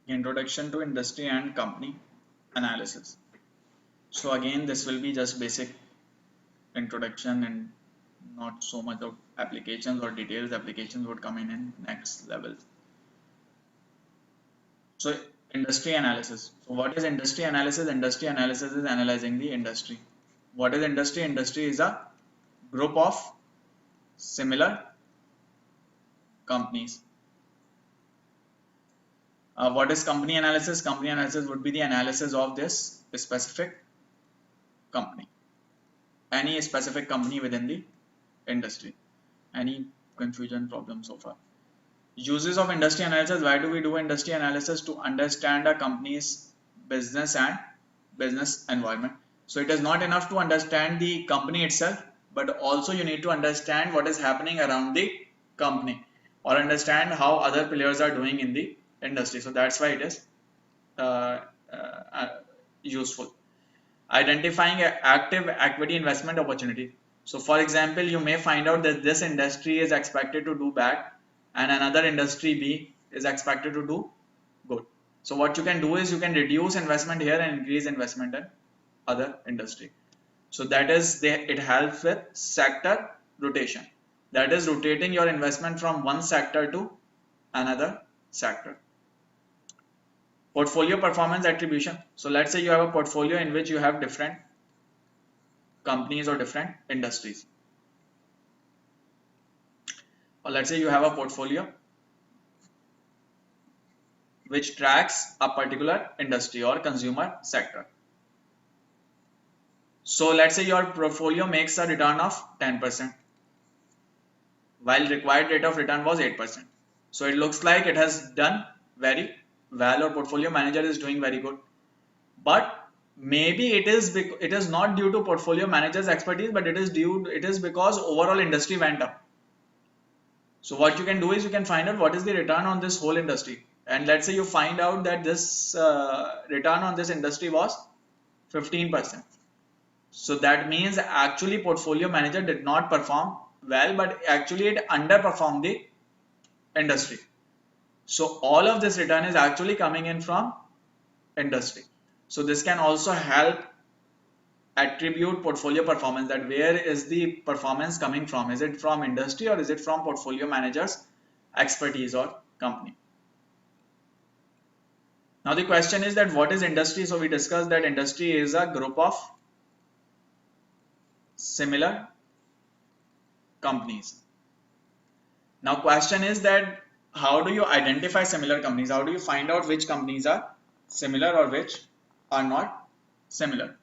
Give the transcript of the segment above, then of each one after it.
Introduction to industry and company analysis. So again, this will be just basic introduction and not so much of applications or details. Applications would come in next level. So industry analysis. So what is industry analysis? Industry analysis is analyzing the industry. What is industry? Industry is a group of similar companies. What is company analysis? Company analysis would be the analysis of this specific company, any specific company within the industry. Any confusion problem so far? Uses of industry analysis. Why do we do industry analysis? To understand a company's business and business environment. So it is not enough to understand the company itself, but also you need to understand what is happening around the company, or understand how other players are doing in the industry. So that's why it is uh, useful. Identifying active equity investment opportunity. So for example, you may find out that this industry is expected to do bad and another industry B is expected to do good. So what you can do is you can reduce investment here and increase investment in other industry. So that is, it helps with sector rotation. That is rotating your investment from one sector to another sector. Portfolio performance attribution. So let's say you have a portfolio in which you have different companies or different industries. Or let's say you have a portfolio which tracks a particular industry or consumer sector. So let's say your portfolio makes a return of 10% while required rate of return was 8%. So it looks like it has done very well, or portfolio manager is doing very good. But maybe it is not due to portfolio manager's expertise, but it is because overall industry went up. So what you can do is you can find out what is the return on this whole industry, and let's say you find out that this return on this industry was 15%. So that means actually portfolio manager did not perform well, but actually it underperformed the industry. So all of this return is actually coming in from industry. So this can also help attribute portfolio performance, that where is the performance coming from? Is it from industry or is it from portfolio manager's expertise or company? Now the question is that what is industry? So we discussed that industry is a group of similar companies. Now question is that how do you identify similar companies? How do you find out which companies are similar or which are not similar?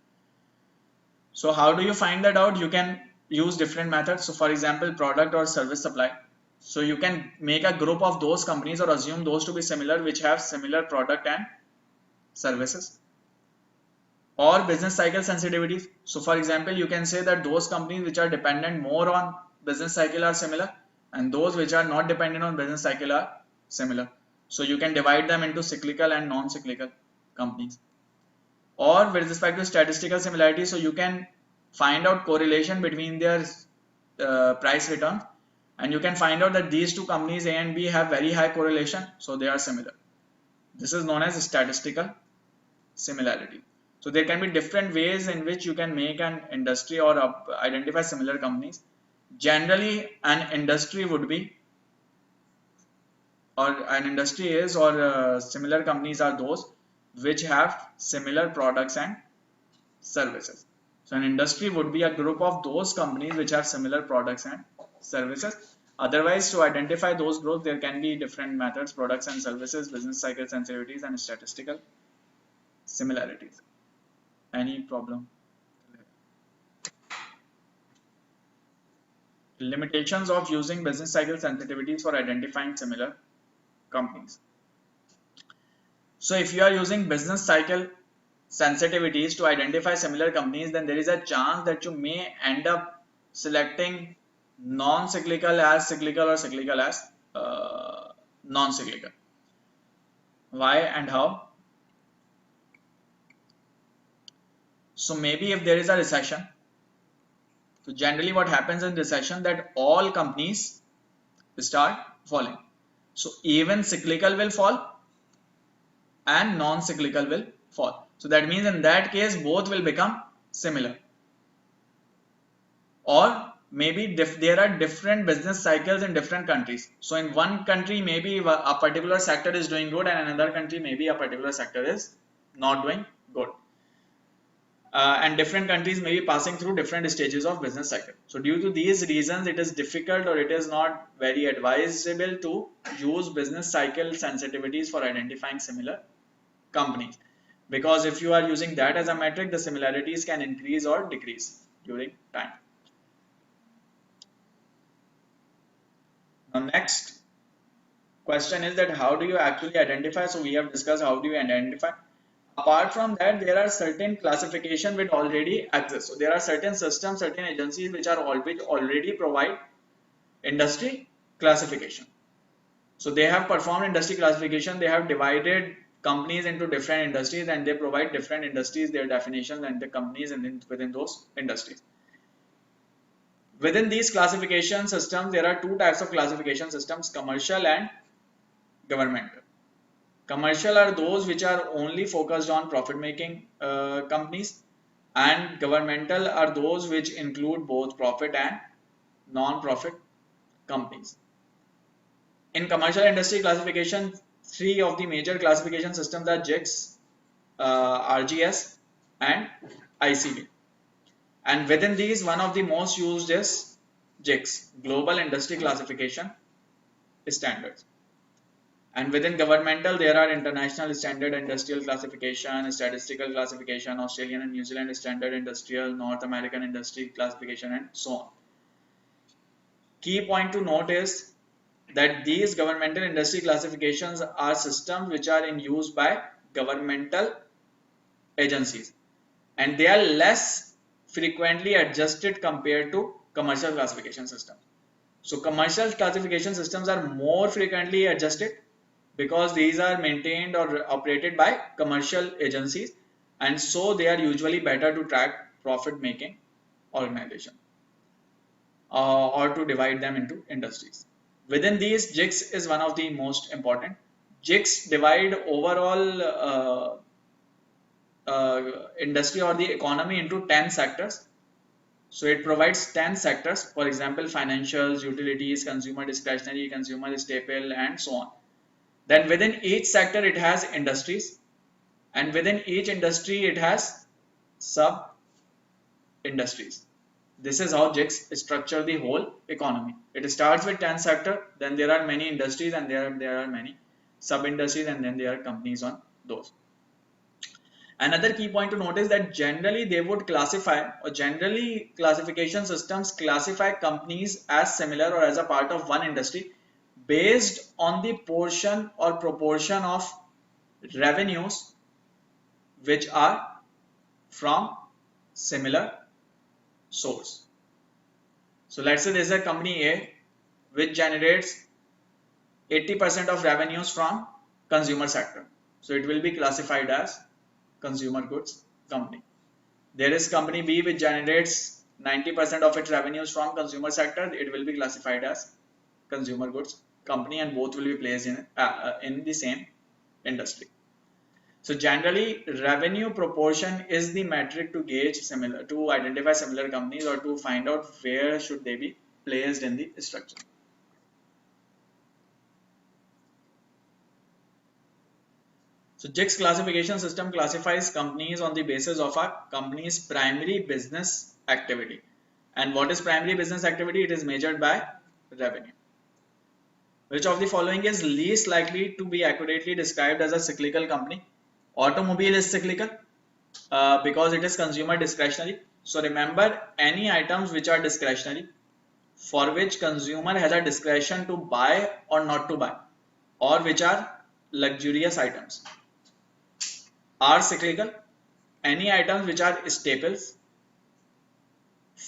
So how do you find that out? You can use different methods. So for example, product or service supply. So you can make a group of those companies or assume those to be similar which have similar product and services. Or business cycle sensitivities. So for example, you can say that those companies which are dependent more on business cycle are similar, and those which are not dependent on business cycle are similar. So you can divide them into cyclical and non-cyclical companies. Or with respect to statistical similarity, so you can find out correlation between their price return, and you can find out that these two companies A and B have very high correlation, so they are similar. This is known as statistical similarity. So there can be different ways in which you can make an industry or identify similar companies. Generally an industry would be, or an industry is, or similar companies are those which have similar products and services. So an industry would be a group of those companies which have similar products and services. Otherwise, to identify those groups, there can be different methods: products and services, business cycle sensitivities, and statistical similarities. Any problem? Limitations of using business cycle sensitivities for identifying similar companies. So if you are using business cycle sensitivities to identify similar companies, then there is a chance that you may end up selecting non-cyclical as cyclical or cyclical as non-cyclical. Why and how? So maybe if there is a recession, so generally what happens in recession, that all companies start falling. So even cyclical will fall and non-cyclical will fall. So that means in that case both will become similar. Or maybe there are different business cycles in different countries. So in one country maybe a particular sector is doing good, and another country maybe a particular sector is not doing good. And different countries may be passing through different stages of business cycle. So due to these reasons, it is difficult or it is not very advisable to use business cycle sensitivities for identifying similar companies, because if you are using that as a metric, the similarities can increase or decrease during time. Now next question is that how do you actually identify? So we have discussed how do you identify. Apart from that, there are certain classification which already exist. So there are certain systems, certain agencies which already provide industry classification. So they have performed industry classification. They have divided companies into different industries, and they provide different industries their definitions and the companies within those industries. Within these classification systems, there are two types of classification systems: commercial and governmental. Commercial are those which are only focused on profit making companies, and governmental are those which include both profit and non-profit companies. In commercial industry classification, three of the major classification systems are JICS, RGS and ICB. And within these, one of the most used is JICS, Global Industry Classification Standards. And within governmental, there are International Standard Industrial Classification, Statistical Classification, Australian and New Zealand Standard Industrial, North American Industry Classification, and so on. Key point to note is that these governmental industry classifications are systems which are in use by governmental agencies, and they are less frequently adjusted compared to commercial classification systems. So commercial classification systems are more frequently adjusted because these are maintained or operated by commercial agencies, and so they are usually better to track profit making organization or to divide them into industries. Within these, JICS is one of the most important. JICS divide overall industry or the economy into 10 sectors. So it provides 10 sectors, for example, financials, utilities, consumer discretionary, consumer staple, and so on. Then within each sector it has industries, and within each industry it has sub industries. This is how JICS structure the whole economy. It starts with 10 sector, then there are many industries, and there are many sub industries, and then there are companies on those. Another key point to notice that generally they would classify, or generally classification systems classify companies as similar or as a part of one industry based on the portion or proportion of revenues which are from similar source. So let's say there is a company A which generates 80% of revenues from consumer sector. So it will be classified as consumer goods company. There is company B which generates 90% of its revenues from consumer sector. It will be classified as consumer goods company, and both will be placed in the same industry. So generally, revenue proportion is the metric to gauge to identify similar companies or to find out where should they be placed in the structure. So JICS classification system classifies companies on the basis of a company's primary business activity. And what is primary business activity? It is measured by revenue. Which of the following is least likely to be accurately described as a cyclical company? Automobile is cyclical because it is consumer discretionary. So remember, any items which are discretionary, for which consumer has a discretion to buy or not to buy, or which are luxurious items, are cyclical. Any items which are staples,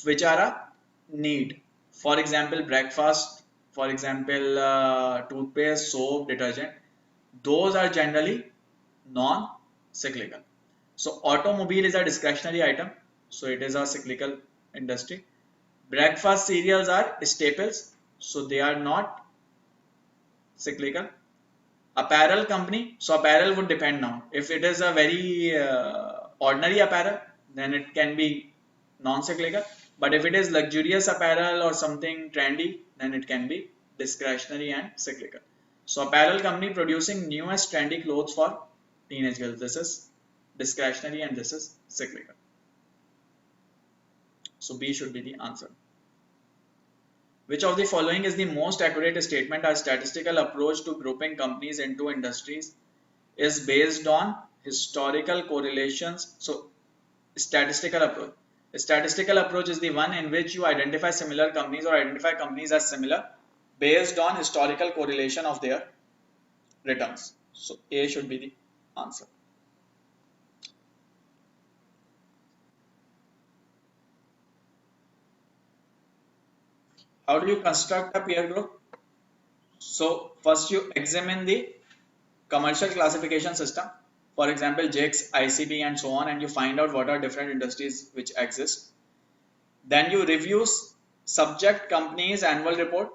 which are a need, for example breakfast, for example toothpaste, soap, detergent, those are generally non-cyclical. So automobile is a discretionary item, so it is a cyclical industry. Breakfast cereals are staples, so they are not cyclical. Apparel company, so apparel would depend now. If it is a very ordinary apparel, then it can be non-cyclical. But if it is luxurious apparel or something trendy, then it can be discretionary and cyclical. So apparel company producing newest trendy clothes for teenage girls. This is discretionary and this is cyclical. So B should be the answer. Which of the following is the most accurate statement? A statistical approach to grouping companies into industries is based on historical correlations. So statistical approach. A statistical approach is the one in which you identify similar companies or identify companies as similar based on historical correlation of their returns. So A should be the answer. How do you construct a peer group? So first you examine the commercial classification system, for example JAKES, ICB and so on, and you find out what are different industries which exist. Then you review subject companies annual report,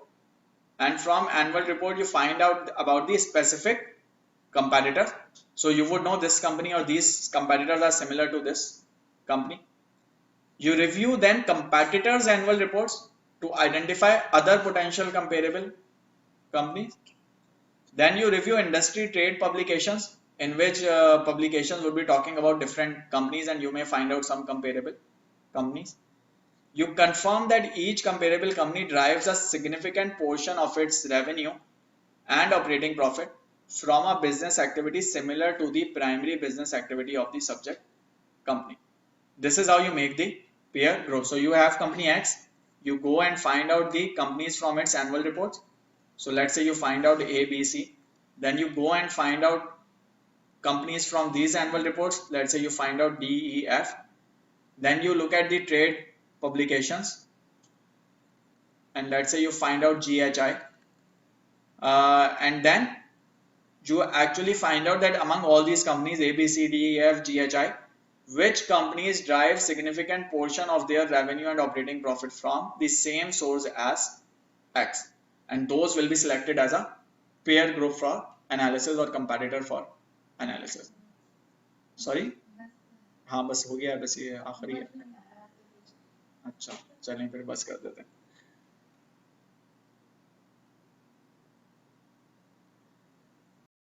and from annual report you find out about the specific competitor. So you would know this company or these competitors are similar to this company. You review then competitors annual reports to identify other potential comparable companies. Then you review industry trade publications, in which publications would be talking about different companies and you may find out some comparable companies. You confirm that each comparable company drives a significant portion of its revenue and operating profit from a business activity similar to the primary business activity of the subject company. This is how you make the peer group. So you have company X, you go and find out the companies from its annual reports. So let's say you find out A, B, C. Then you go and find out companies from these annual reports. Let's say you find out D, E, F. Then you look at the trade publications. And let's say you find out G, H, I. And then you actually find out that among all these companies A, B, C, D, E, F, G, H, I, which companies drive significant portion of their revenue and operating profit from the same source as X, and those will be selected as a peer group for analysis or competitor for analysis. Sorry, हाँ बस हो गया, बस ये आखिरी है. अच्छा चलें फिर बस कर देते हैं.